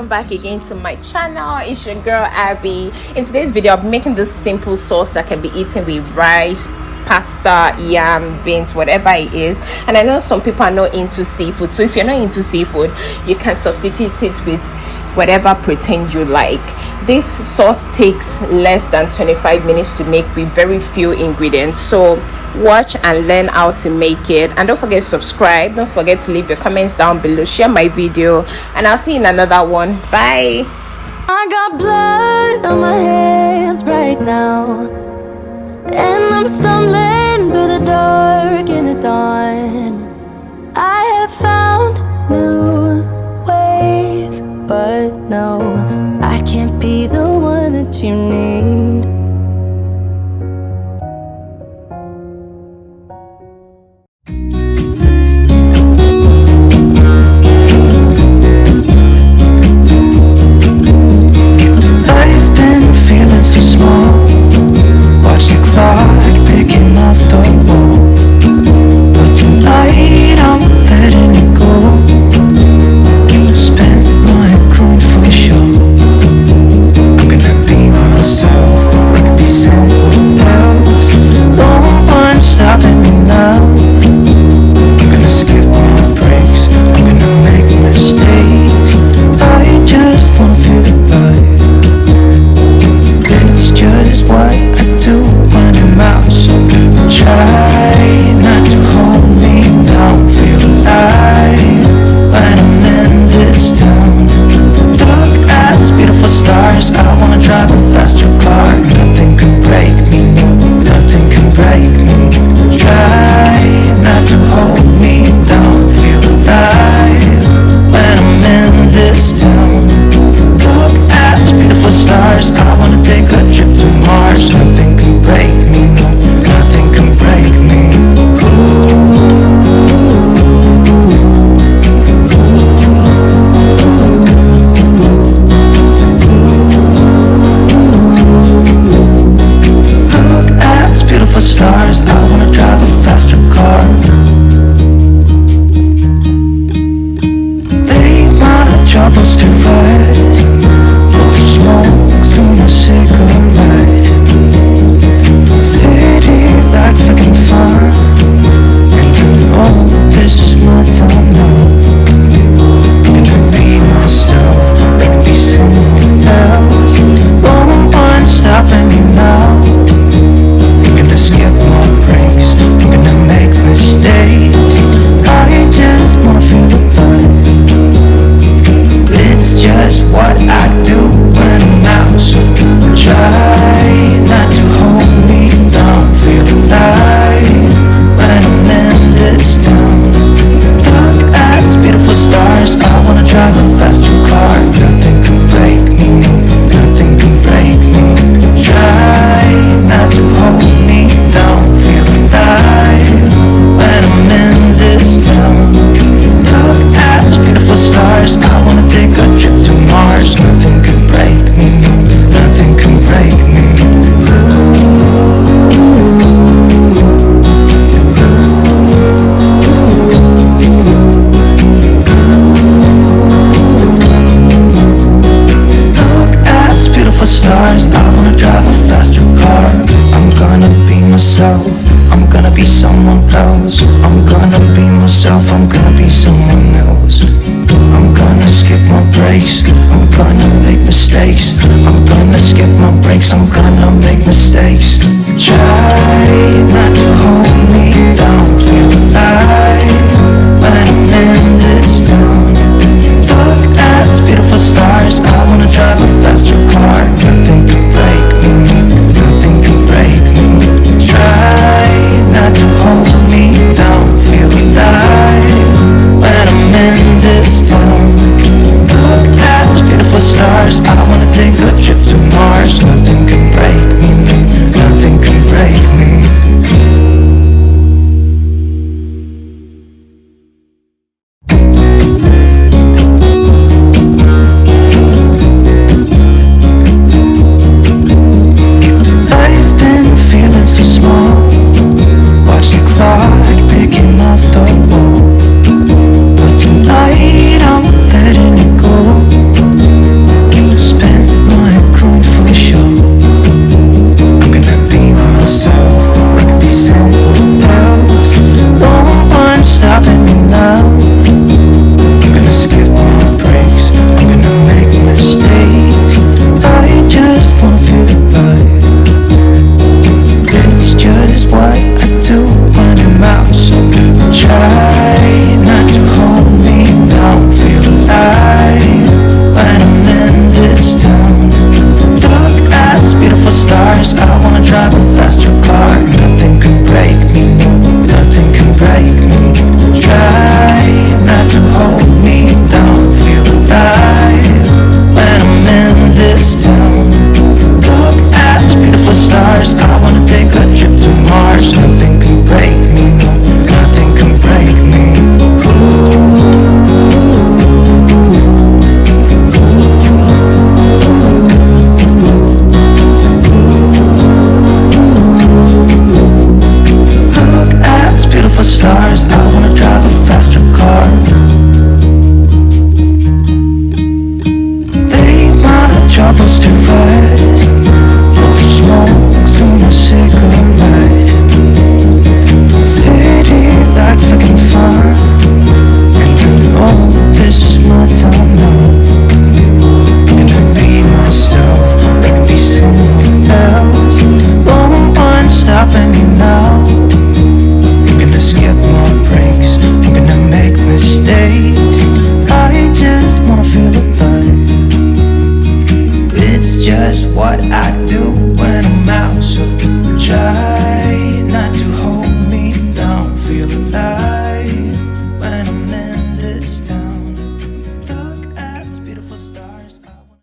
welcome back again to my channel. It's your girl Abby. In today's video I'll be making this simple sauce that can be eaten with rice, pasta, yam, beans, whatever it is. And I know some people are not into seafood, so if you're not into seafood, you can substitute it with whatever protein you like. This sauce takes less than 25 minutes to make with very few ingredients, so watch and learn how to make it. And don't forget to subscribe, don't forget to leave your comments down below, share my video, and I'll see you in another one. Bye. I got blood on my hands right now, and I'm stumbling through the dark in the dawn. I have found new ways, but no, I can't be the one that you need. I've been feeling so small, watch the clock ticking off the wall, but tonight I'm letting it go. Spend my coin for sure. I'm gonna be myself, I could be someone else. No one's stopping me now. I'm gonna skip my breaks, I'm gonna make mistakes. I just wanna feel alive. It's just what I do when I'm out, so try not to hold me down. Feel alive when I'm in this town. Look at these beautiful stars, I wanna drive a faster car. Nothing can break me, no, nothing can break me. Try not to hold me down. Feel alive when I'm in this town. Look at these beautiful stars, I wanna take a trip to Mars. Nothing can break me, no, nothing can break me. Look at these beautiful stars, I wanna drive a faster car. Lay my troubles to rest, blow the smoke through my cigarette. City lights looking fine, and I know this is my time now. I'm gonna be myself, I can be someone else. No one's stopping me now. I'm gonna skip my breaks, I'm gonna make mistakes. I just wanna feel alive. It's just what I do when I'm out, so try not to hold me down. Feel alive when I'm in this town. Look at these beautiful stars, I wanna drive a faster car. Nothing can break me, no, nothing can break me. Try not to hold me down. Feel alive when I'm in this town. Look at these beautiful stars, I wanna take a trip to Mars. Nothing can break me, no, nothing can break me. Look at these beautiful stars, I wanna drive a faster car. I'm gonna be myself, I'm gonna be someone else. I'm gonna be myself, I'm gonna be someone else. I'm gonna skip my breaks, I'm gonna make mistakes. I'm gonna skip my breaks, I'm gonna make mistakes.